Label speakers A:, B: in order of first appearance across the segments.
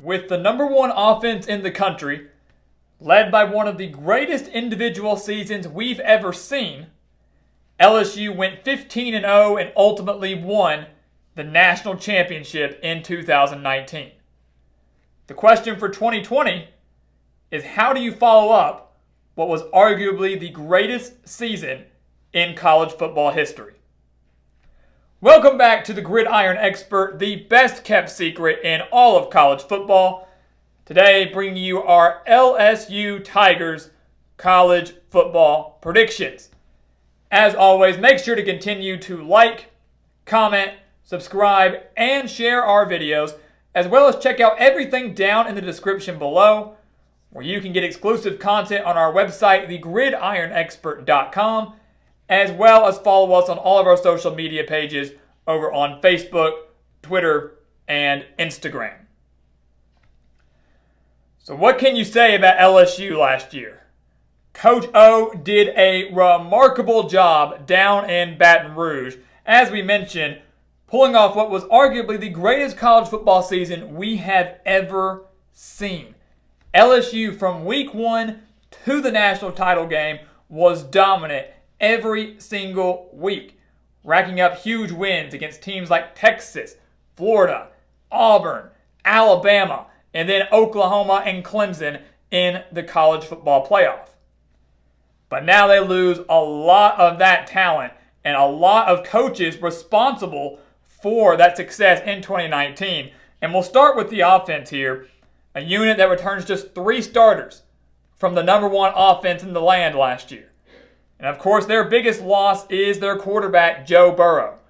A: with the number one offense in the country, led by one of the greatest individual seasons we've ever seen, LSU went 15-0 and ultimately won the national championship in 2019. The question for 2020 is, how do you follow up what was arguably the greatest season in college football history? Welcome back to the Gridiron Expert, the best kept secret in all of college football. Today, bringing you our LSU Tigers college football predictions. As always, make sure to continue to like, comment, subscribe, and share our videos, as well as check out everything down in the description below, where you can get exclusive content on our website, thegridironexpert.com, as well as follow us on all of our social media pages over on Facebook, Twitter, and Instagram. So what can you say about LSU last year? Coach O did a remarkable job down in Baton Rouge, as we mentioned, pulling off what was arguably the greatest college football season we have ever seen. LSU from week 1 to the national title game was dominant every single week, racking up huge wins against teams like Texas, Florida, Auburn, Alabama, and then Oklahoma and Clemson in the college football playoff. But now they lose a lot of that talent and a lot of coaches responsible for that success in 2019. And we'll start with the offense here, a unit that returns just 3 starters from the number one offense in the land last year. And of course, their biggest loss is their quarterback, Joe Burrow,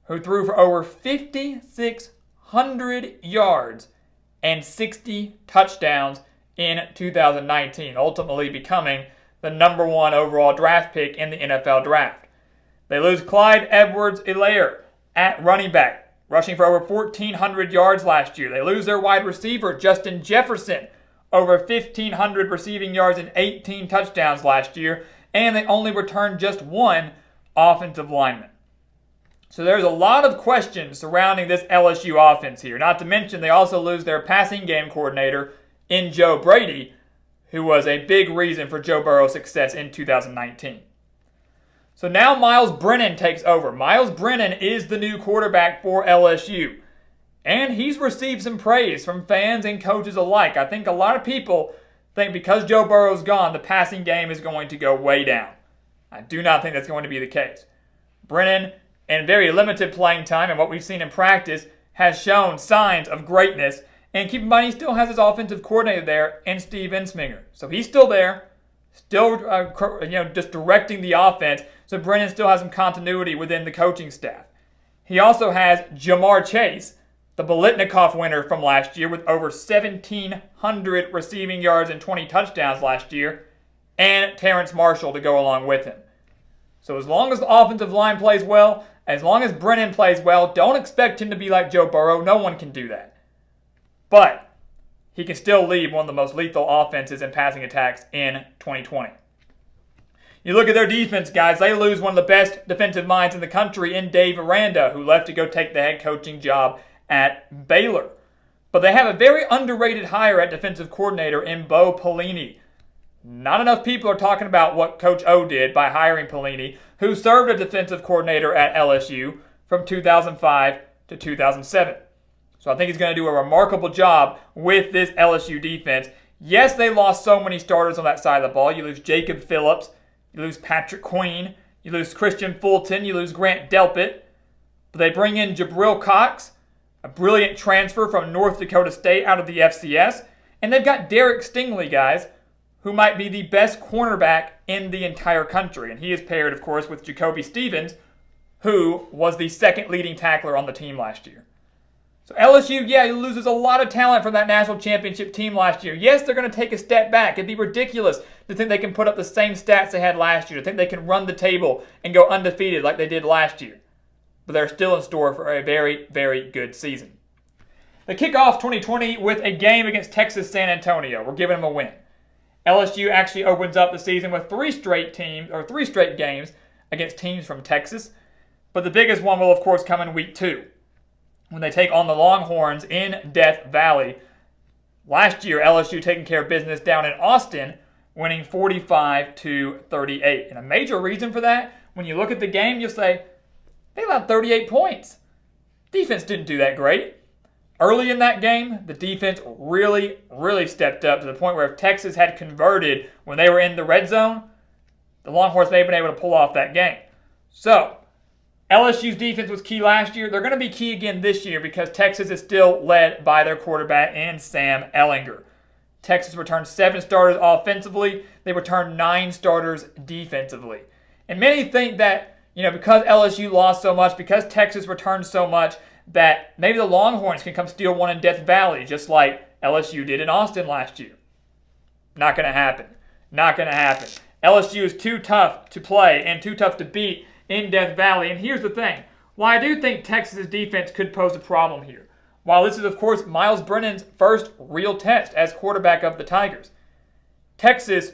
A: who threw for over 5,600 yards and 60 touchdowns in 2019, ultimately becoming the number 1 overall draft pick in the NFL draft. They lose Clyde Edwards-Helaire at running back, rushing for over 1,400 yards last year. They lose their wide receiver, Justin Jefferson, over 1,500 receiving yards and 18 touchdowns last year. And they only returned just 1 offensive lineman. So there's a lot of questions surrounding this LSU offense here. Not to mention they also lose their passing game coordinator in Joe Brady, who was a big reason for Joe Burrow's success in 2019. So now Myles Brennan takes over. Myles Brennan is the new quarterback for LSU. And he's received some praise from fans and coaches alike. I think a lot of people think because Joe Burrow's gone, the passing game is going to go way down. I do not think that's going to be the case. Brennan, in very limited playing time and what we've seen in practice, has shown signs of greatness. And keep in mind, he still has his offensive coordinator there in Steve Ensminger. So he's still there, still just directing the offense. So Brennan still has some continuity within the coaching staff. He also has Ja'Marr Chase, the Biletnikoff winner from last year, with over 1,700 receiving yards and 20 touchdowns last year, and Terrance Marshall to go along with him. So as long as the offensive line plays well, as long as Brennan plays well, don't expect him to be like Joe Burrow. No one can do that. But he can still lead one of the most lethal offenses and passing attacks in 2020. You look at their defense, guys. They lose one of the best defensive minds in the country in Dave Aranda, who left to go take the head coaching job at Baylor. But they have a very underrated hire at defensive coordinator in Bo Pelini. Not enough people are talking about what Coach O did by hiring Pelini, who served as defensive coordinator at LSU from 2005 to 2007. So I think he's going to do a remarkable job with this LSU defense. Yes, they lost so many starters on that side of the ball. You lose Jacob Phillips, you lose Patrick Queen, you lose Kristian Fulton, you lose Grant Delpit. But they bring in Jabril Cox, a brilliant transfer from North Dakota State out of the FCS. And they've got Derek Stingley, guys, who might be the best cornerback in the entire country. And he is paired, of course, with Jacoby Stevens, who was the second leading tackler on the team last year. So LSU, he loses a lot of talent from that national championship team last year. Yes, they're going to take a step back. It'd be ridiculous to think they can put up the same stats they had last year, to think they can run the table and go undefeated like they did last year. But they're still in store for a very, very good season. They kick off 2020 with a game against Texas San Antonio. We're giving them a win. LSU actually opens up the season with 3 straight games against teams from Texas. But the biggest one will, of course, come in week 2 when they take on the Longhorns in Death Valley. Last year, LSU taking care of business down in Austin, winning 45-38. And a major reason for that, when you look at the game, you'll say, they allowed 38 points. Defense didn't do that great. Early in that game, the defense really, really stepped up to the point where if Texas had converted when they were in the red zone, the Longhorns may have been able to pull off that game. So, LSU's defense was key last year. They're going to be key again this year because Texas is still led by their quarterback in Sam Ehlinger. Texas returned 7 starters offensively. They returned 9 starters defensively. And many think that, because LSU lost so much, because Texas returned so much, that maybe the Longhorns can come steal one in Death Valley, just like LSU did in Austin last year. Not going to happen. Not going to happen. LSU is too tough to play and too tough to beat in Death Valley. And here's the thing. While I do think Texas' defense could pose a problem here, while this is, of course, Myles Brennan's first real test as quarterback of the Tigers, Texas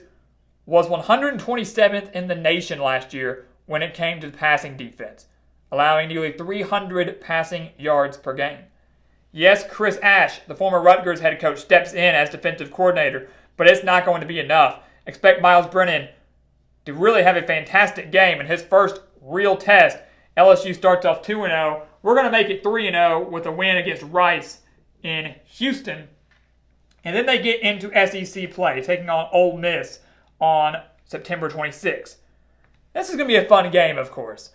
A: was 127th in the nation last year when it came to passing defense, allowing nearly 300 passing yards per game. Yes, Chris Ash, the former Rutgers head coach, steps in as defensive coordinator, but it's not going to be enough. Expect Myles Brennan to really have a fantastic game in his first real test. LSU starts off 2-0. We're going to make it 3-0 with a win against Rice in Houston. And then they get into SEC play, taking on Ole Miss on September 26th. This is going to be a fun game, of course,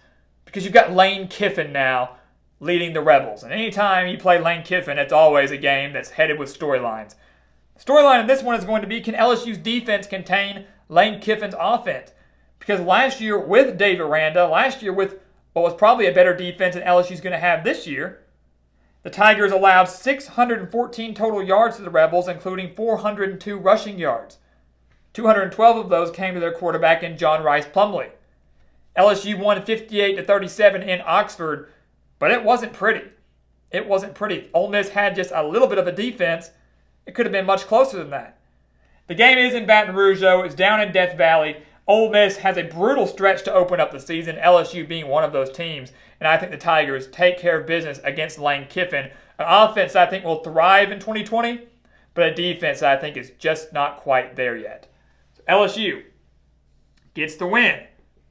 A: because you've got Lane Kiffin now leading the Rebels. And anytime you play Lane Kiffin, it's always a game that's headed with storylines. The storyline in this one is going to be, can LSU's defense contain Lane Kiffin's offense? Because last year with Dave Aranda, last year with what was probably a better defense than LSU's going to have this year, the Tigers allowed 614 total yards to the Rebels, including 402 rushing yards. 212 of those came to their quarterback in John Rice Plumlee. LSU won 58-37 in Oxford, but it wasn't pretty. It wasn't pretty. Ole Miss had just a little bit of a defense. It could have been much closer than that. The game is in Baton Rouge, though. It's down in Death Valley. Ole Miss has a brutal stretch to open up the season, LSU being one of those teams. And I think the Tigers take care of business against Lane Kiffin. An offense I think will thrive in 2020, but a defense I think is just not quite there yet. So LSU gets the win.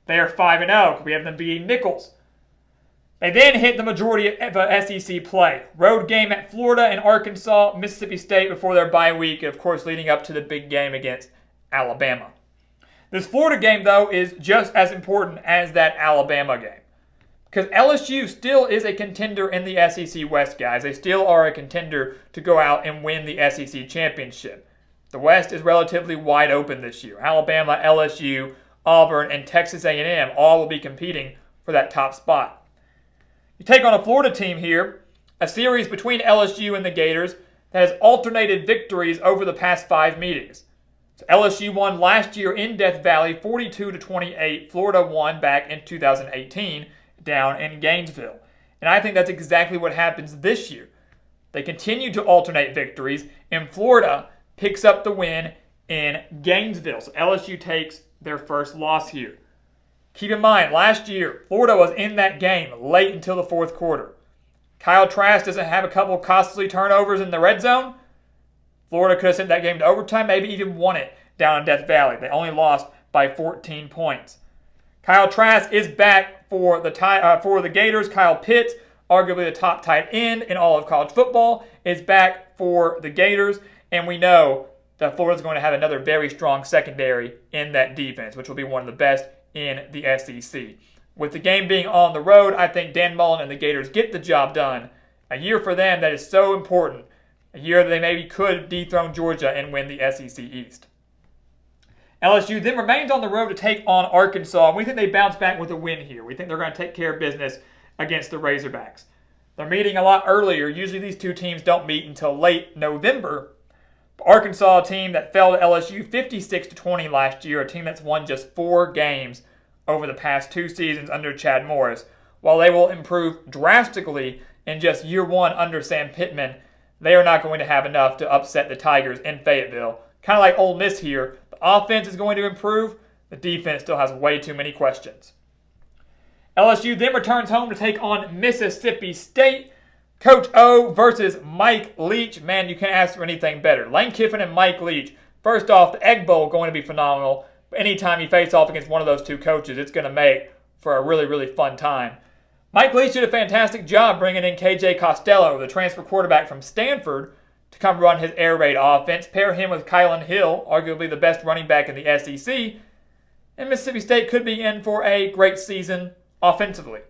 A: They are 5-0. We have them beating Nichols. They then hit the majority of SEC play. Road game at Florida and Arkansas, Mississippi State before their bye week, of course leading up to the big game against Alabama. This Florida game, though, is just as important as that Alabama game. Because LSU still is a contender in the SEC West, guys. They still are a contender to go out and win the SEC championship. The West is relatively wide open this year. Alabama, LSU, Auburn, and Texas A&M all will be competing for that top spot. You take on a Florida team here, a series between LSU and the Gators that has alternated victories over the past 5 meetings. So LSU won last year in Death Valley 42-28. Florida won back in 2018 down in Gainesville. And I think that's exactly what happens this year. They continue to alternate victories, and Florida picks up the win in Gainesville. So LSU takes their first loss here. Keep in mind, last year, Florida was in that game late until the fourth quarter. Kyle Trask doesn't have a couple of costly turnovers in the red zone. Florida could have sent that game to overtime, maybe even won it down in Death Valley. They only lost by 14 points. Kyle Trask is back for the Gators. Kyle Pitts, arguably the top tight end in all of college football, is back for the Gators. And we know that Florida's going to have another very strong secondary in that defense, which will be one of the best in the SEC. With the game being on the road, I think Dan Mullen and the Gators get the job done. A year for them that is so important. A year that they maybe could dethrone Georgia and win the SEC East. LSU then remains on the road to take on Arkansas, and we think they bounce back with a win here. We think they're going to take care of business against the Razorbacks. They're meeting a lot earlier. Usually these two teams don't meet until late November. Arkansas, a team that fell to LSU 56-20 last year, a team that's won just 4 games over the past 2 seasons under Chad Morris. While they will improve drastically in just year 1 under Sam Pittman, they are not going to have enough to upset the Tigers in Fayetteville. Kind of like Ole Miss here. The offense is going to improve. The defense still has way too many questions. LSU then returns home to take on Mississippi State. Coach O versus Mike Leach. Man, you can't ask for anything better. Lane Kiffin and Mike Leach. First off, the Egg Bowl going to be phenomenal. Anytime you face off against one of those two coaches, it's going to make for a really, really fun time. Mike Leach did a fantastic job bringing in KJ Costello, the transfer quarterback from Stanford, to come run his air raid offense. Pair him with Kylan Hill, arguably the best running back in the SEC, and Mississippi State could be in for a great season offensively.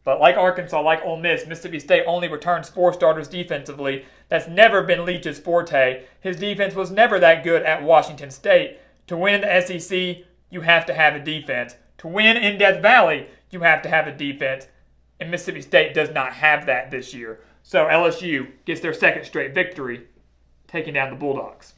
A: But like Arkansas, like Ole Miss, Mississippi State only returns 4 starters defensively. That's never been Leach's forte. His defense was never that good at Washington State. To win in the SEC, you have to have a defense. To win in Death Valley, you have to have a defense. And Mississippi State does not have that this year. So LSU gets their second straight victory, taking down the Bulldogs.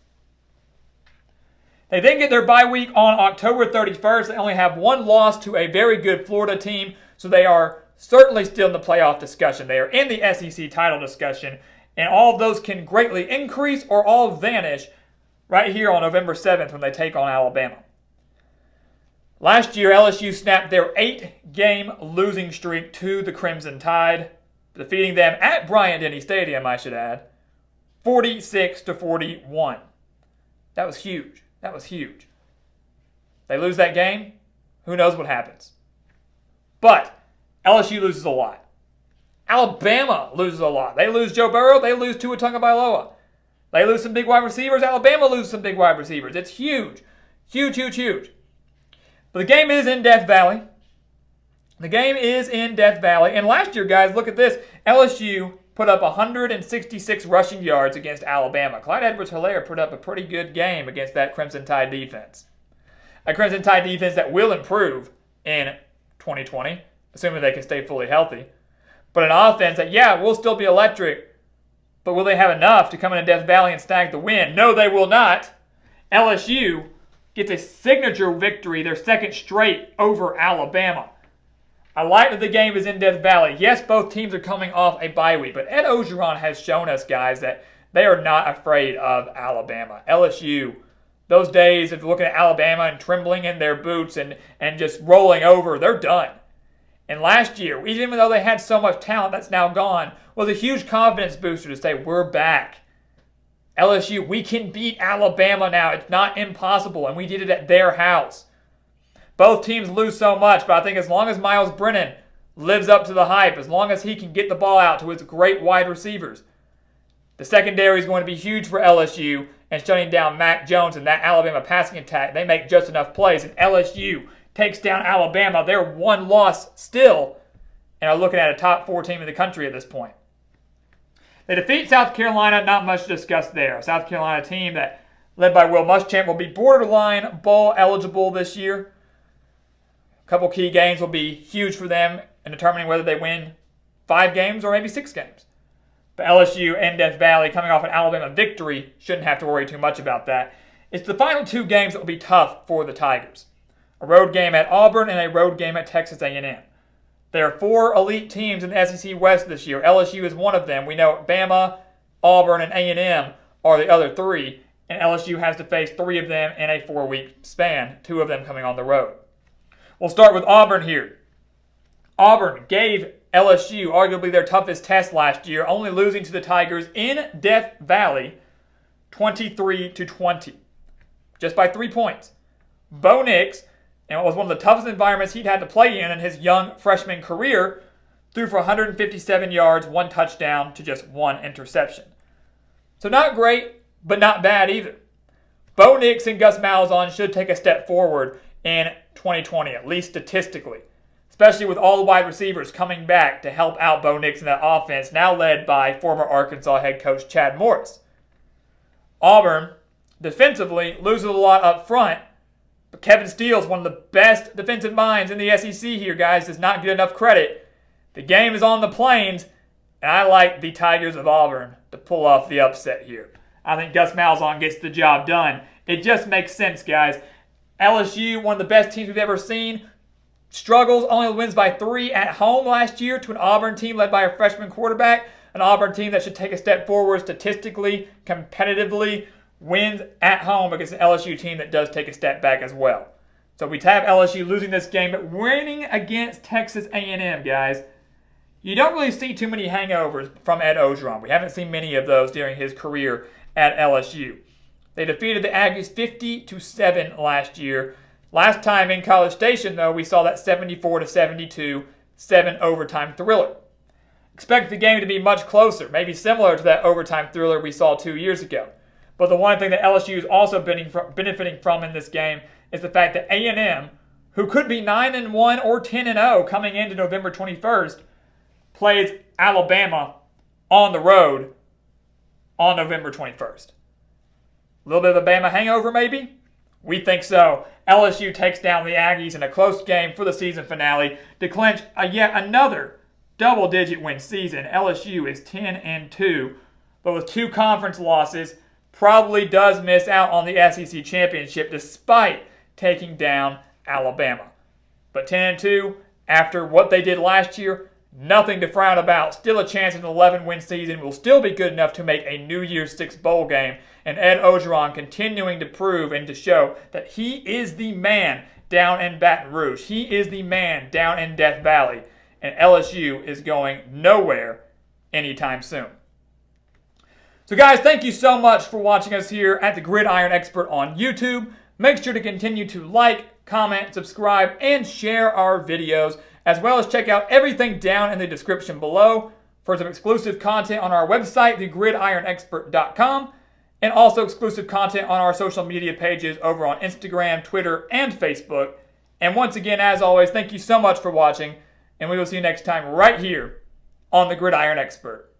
A: They then get their bye week on October 31st. They only have one loss to a very good Florida team, so they are certainly still in the playoff discussion. They are in the SEC title discussion, and all of those can greatly increase or all vanish right here on November 7th when they take on Alabama. Last year, LSU snapped their 8-game losing streak to the Crimson Tide, defeating them at Bryant-Denny Stadium, I should add, 46-41. That was huge. That was huge. They lose that game, who knows what happens. But LSU loses a lot. Alabama loses a lot. They lose Joe Burrow. They lose Tua Tagovailoa. They lose some big wide receivers. Alabama loses some big wide receivers. It's huge. Huge, huge, huge. But the game is in Death Valley. The game is in Death Valley. And last year, guys, look at this. LSU put up 166 rushing yards against Alabama. Clyde Edwards-Helaire put up a pretty good game against that Crimson Tide defense. A Crimson Tide defense that will improve in 2020, assuming they can stay fully healthy. But an offense that, yeah, will still be electric, but will they have enough to come into Death Valley and snag the win? No, they will not. LSU gets a signature victory, their second straight over Alabama. I like that the game is in Death Valley. Yes, both teams are coming off a bye week, but Ed Orgeron has shown us, guys, that they are not afraid of Alabama. LSU, those days of looking at Alabama and trembling in their boots and just rolling over, they're done. And last year, even though they had so much talent that's now gone, was a huge confidence booster to say, we're back. LSU, we can beat Alabama now. It's not impossible, and we did it at their house. Both teams lose so much, but I think as long as Myles Brennan lives up to the hype, as long as he can get the ball out to his great wide receivers, the secondary is going to be huge for LSU, and shutting down Mac Jones and that Alabama passing attack, they make just enough plays, and LSU takes down Alabama. They're one loss still, and are looking at a top 4 team in the country at this point. They defeat South Carolina, not much to discuss there. A South Carolina team that, led by Will Muschamp, will be borderline bowl eligible this year. A couple key games will be huge for them in determining whether they win 5 games or maybe 6 games. But LSU and Death Valley, coming off an Alabama victory, shouldn't have to worry too much about that. It's the final 2 games that will be tough for the Tigers. A road game at Auburn and a road game at Texas A&M. There are 4 elite teams in the SEC West this year. LSU is one of them. We know Bama, Auburn, and A&M are the other 3, and LSU has to face 3 of them in a 4-week span, 2 of them coming on the road. We'll start with Auburn here. Auburn gave LSU arguably their toughest test last year, only losing to the Tigers in Death Valley 23-20, just by 3 points. Bo Nix, and it was one of the toughest environments he'd had to play in his young freshman career, threw for 157 yards, 1 touchdown to just 1 interception. So not great, but not bad either. Bo Nix and Gus Malzahn should take a step forward in 2020, at least statistically, especially with all the wide receivers coming back to help out Bo Nix in that offense, now led by former Arkansas head coach Chad Morris. Auburn, defensively, loses a lot up front, but Kevin Steele's one of the best defensive minds in the SEC here, guys. Does not get enough credit. The game is on the Plains, and I like the Tigers of Auburn to pull off the upset here. I think Gus Malzahn gets the job done. It just makes sense, guys. LSU, one of the best teams we've ever seen, struggles, only wins by 3 at home last year to an Auburn team led by a freshman quarterback, an Auburn team that should take a step forward statistically, competitively, wins at home against an LSU team that does take a step back as well. So we have LSU losing this game, but winning against Texas A&M, guys. you don't really see too many hangovers from Ed Orgeron. We haven't seen many of those during his career at LSU. They defeated the Aggies 50-7 last year. Last time in College Station, though, we saw that 74-72 7 overtime thriller. Expect the game to be much closer, maybe similar to that overtime thriller we saw 2 years ago. But the one thing that LSU is also benefiting from in this game is the fact that A&M, who could be 9-1 or 10-0 coming into November 21st, plays Alabama on the road on November 21st. A little bit of a Bama hangover, maybe? We think so. LSU takes down the Aggies in a close game for the season finale to clinch yet another double-digit win season. LSU is 10-2, but with 2 conference losses, probably does miss out on the SEC championship despite taking down Alabama. But 10-2, after what they did last year, nothing to frown about. Still a chance in an 11-win season. Will still be good enough to make a New Year's Six bowl game. And Ed Orgeron continuing to prove and to show that he is the man down in Baton Rouge. He is the man down in Death Valley. And LSU is going nowhere anytime soon. So guys, thank you so much for watching us here at the Gridiron Expert on YouTube. Make sure to continue to like, comment, subscribe, and share our videos, as well as check out everything down in the description below for some exclusive content on our website, thegridironexpert.com, and also exclusive content on our social media pages over on Instagram, Twitter, and Facebook. And once again, as always, thank you so much for watching, and we will see you next time right here on the Gridiron Expert.